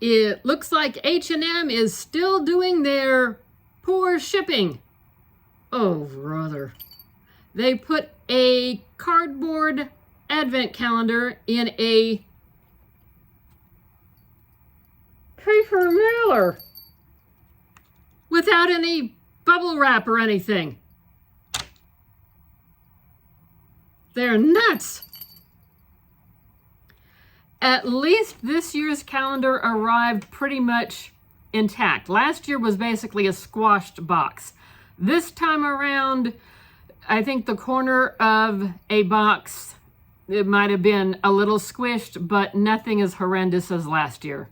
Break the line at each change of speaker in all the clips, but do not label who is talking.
It looks like H+M is still doing their poor shipping. Oh, brother. They put a cardboard advent calendar in a paper mailer without any bubble wrap or anything. They're nuts. At least this year's calendar arrived pretty much intact. Last year was basically a squashed box. This time around, I think the corner of a box, it might have been a little squished, but nothing as horrendous as last year.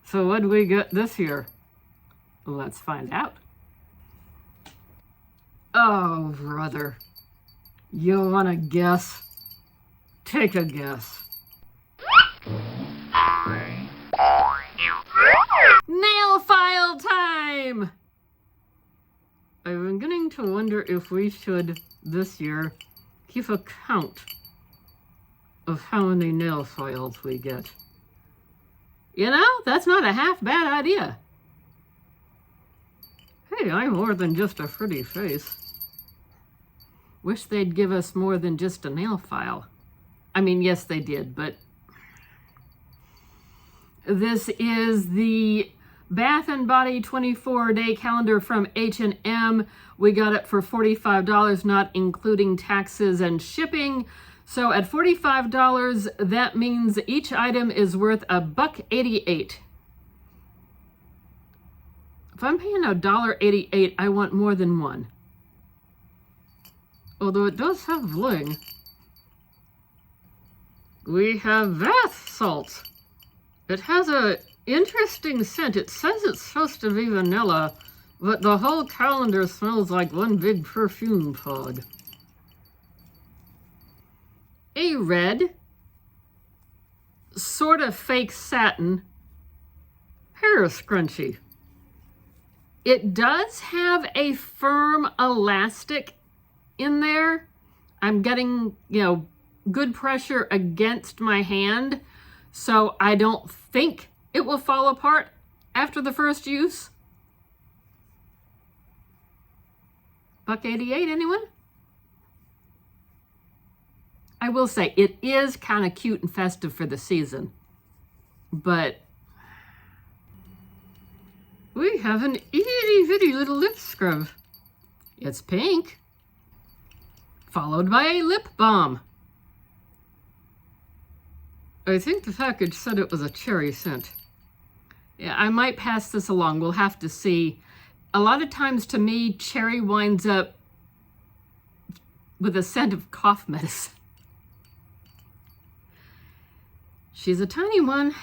So what do we get this year? Let's find out. Oh, brother. You want to guess? Take a guess. Nail file time! I'm beginning to wonder if we should, this year, keep a count of how many nail files we get. You know, that's not a half bad idea. Hey, I'm more than just a pretty face. Wish they'd give us more than just a nail file. I mean, yes, they did, but this is the Bath & Body 24-day calendar from H+M. We got it for $45, not including taxes and shipping. So at $45, that means each item is worth $1.88. If I'm paying $1.88, I want more than one. Although it does have bling. We have bath salts. It has a interesting scent. It says it's supposed to be vanilla, but the whole calendar smells like one big perfume pod. A red, sort of fake satin hair scrunchie. It does have a firm elastic in there. I'm getting, good pressure against my hand, so I don't think it will fall apart after the first use. $1.88, anyone? I will say, it is kind of cute and festive for the season, but we have an itty-bitty little lip scrub. It's pink, followed by a lip balm. I think the package said it was a cherry scent. Yeah, I might pass this along. We'll have to see. A lot of times, to me, cherry winds up with a scent of cough medicine. She's a tiny one.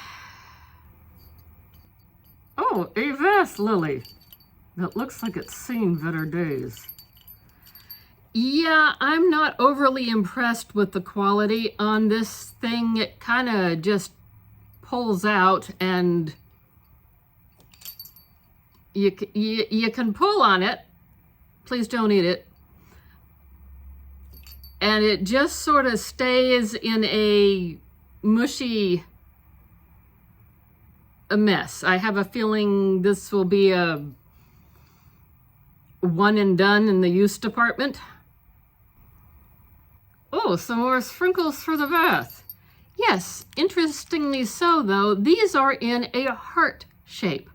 Oh, a vase lily. That looks like it's seen better days. Yeah, I'm not overly impressed with the quality on this thing. It kind of just pulls out, and you can pull on it. Please don't eat it. And it just sort of stays in a mushy mess. I have a feeling this will be a one and done in the use department. Oh, some more sprinkles for the bath. Yes, interestingly so, though, these are in a heart shape.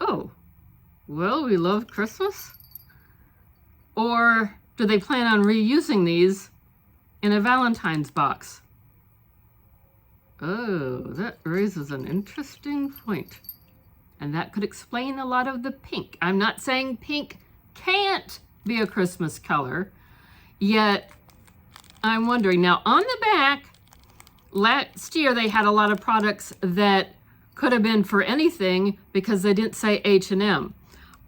Oh, well, we love Christmas. Or do they plan on reusing these in a Valentine's box? Oh, that raises an interesting point. And that could explain a lot of the pink. I'm not saying pink can't be a Christmas color, yet I'm wondering. Now, on the back, last year they had a lot of products that could have been for anything because they didn't say H+M.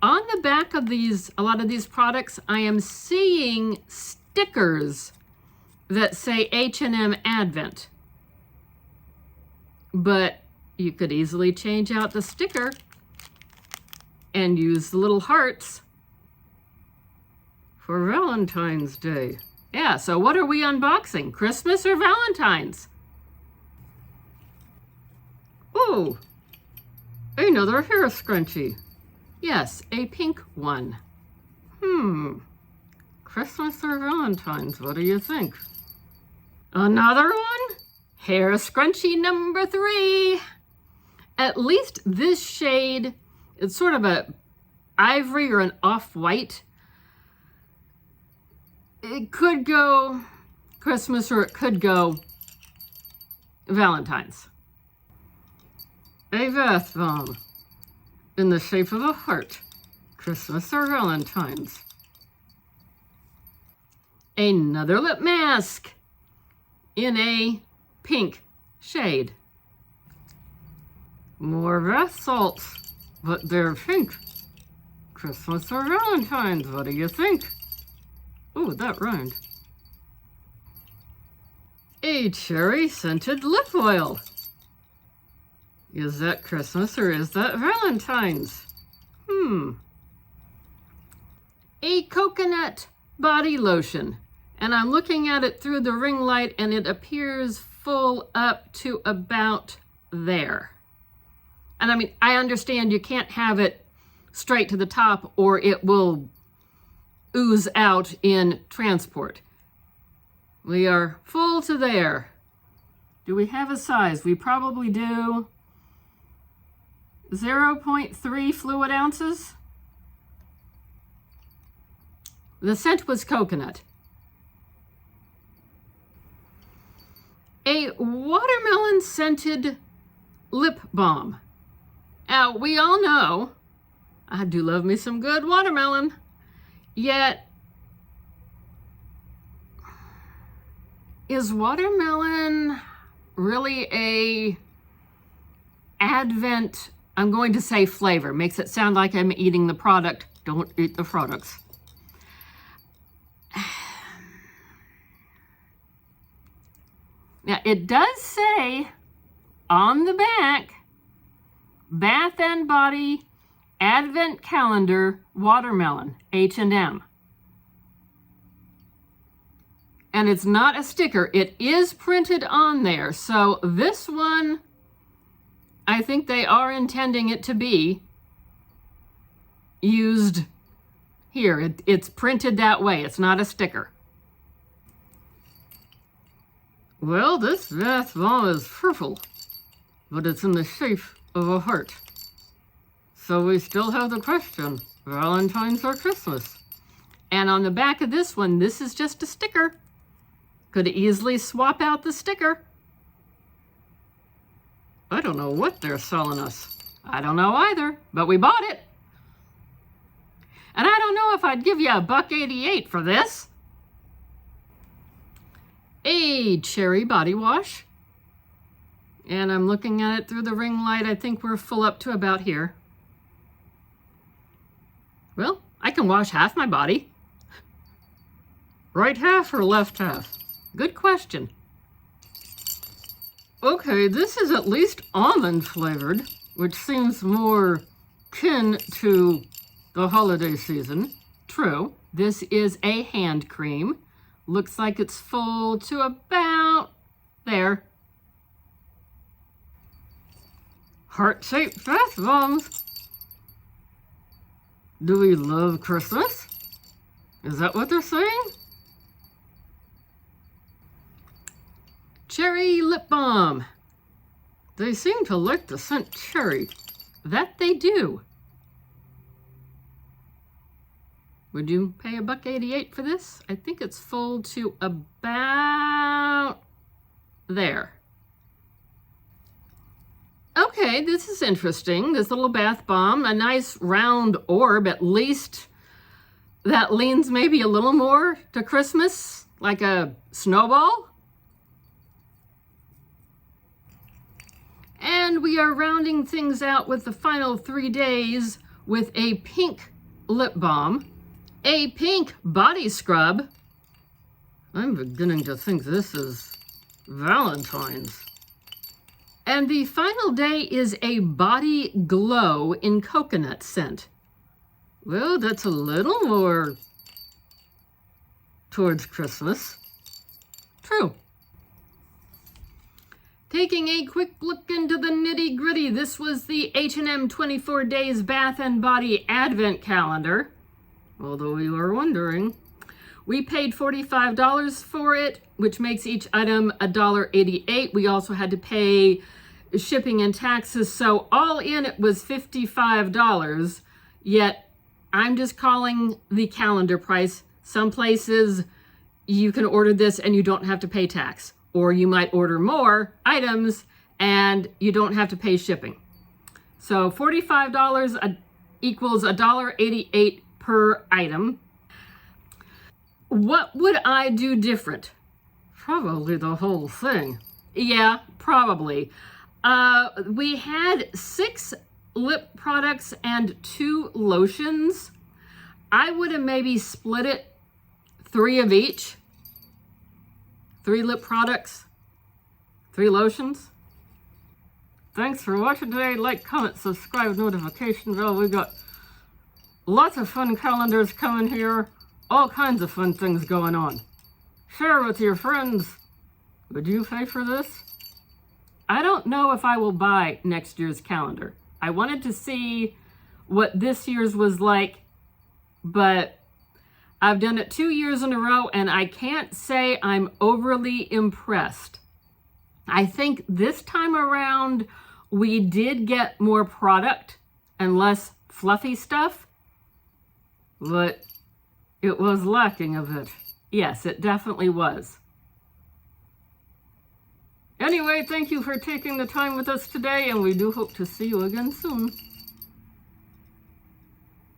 On the back of these, a lot of these products, I am seeing stickers that say H+M Advent. But you could easily change out the sticker and use the little hearts for Valentine's Day. Yeah, so what are we unboxing? Christmas or Valentine's? Oh, another hair scrunchie. Yes, a pink one. Christmas or Valentine's, what do you think? Another one? Hair scrunchie number 3. At least this shade, it's sort of a ivory or an off-white. It could go Christmas or it could go Valentine's. A bath bomb in the shape of a heart. Christmas or Valentine's. Another lip mask in a pink shade. More bath salts, but they're pink. Christmas or Valentine's, what do you think? Ooh, that rhymed. A cherry scented lip oil. Is that Christmas or is that Valentine's? A coconut body lotion. And I'm looking at it through the ring light and it appears full up to about there. And I mean, I understand you can't have it straight to the top or it will ooze out in transport. We are full to there. Do we have a size? We probably do. 0.3 fluid ounces. The scent was coconut. A watermelon scented lip balm. Now, we all know I do love me some good watermelon, yet is watermelon really a Advent, I'm going to say flavor, makes it sound like I'm eating the product. Don't eat the products. Now, it does say on the back, Bath and Body Advent Calendar Watermelon, H+M. And it's not a sticker. It is printed on there. So this one, I think they are intending it to be used here. It's printed that way. It's not a sticker. Well, this bath bomb is purple, but it's in the shape of a heart. So we still have the question, Valentine's or Christmas? And on the back of this one, this is just a sticker. Could easily swap out the sticker. I don't know what they're selling us. I don't know either, but we bought it. And I don't know if I'd give you $1.88 for this. A cherry body wash. And I'm looking at it through the ring light. I think we're full up to about here. Well, I can wash half my body. Right half or left half? Good question. Okay, this is at least almond flavored, which seems more kin to the holiday season. True. This is a hand cream. Looks like it's full to about there. Heart-shaped bath bombs. Do we love Christmas? Is that what they're saying? Cherry lip balm. They seem to like the scent cherry. That they do. Would you pay $1.88 for this? I think it's full to about there. Okay, this is interesting. This little bath bomb, a nice round orb, at least that leans maybe a little more to Christmas, like a snowball. And we are rounding things out with the final 3 days with a pink lip balm, a pink body scrub. I'm beginning to think this is Valentine's. And the final day is a body glow in coconut scent. Well, that's a little more towards Christmas. True. Taking a quick look into the nitty-gritty, this was the H+M 24 Days Bath and Body Advent Calendar. Although you were wondering, we paid $45 for it, which makes each item $1.88. We also had to pay shipping and taxes, so all in it was $55, yet I'm just calling the calendar price. Some places you can order this and you don't have to pay tax, or you might order more items and you don't have to pay shipping. So $45 equals $1.88 per item. What would I do different? Probably the whole thing. Yeah, probably. We had 6 lip products and 2 lotions. I would have maybe split it 3 of each. 3 lip products, 3 lotions. Thanks for watching today. Like, comment, subscribe, notification bell. We got lots of fun calendars coming here. All kinds of fun things going on. Share with your friends. Would you pay for this? I don't know if I will buy next year's calendar. I wanted to see what this year's was like, but I've done it 2 years in a row and I can't say I'm overly impressed. I think this time around we did get more product and less fluffy stuff, but it was lacking of it. Yes, it definitely was. Anyway, thank you for taking the time with us today, and we do hope to see you again soon.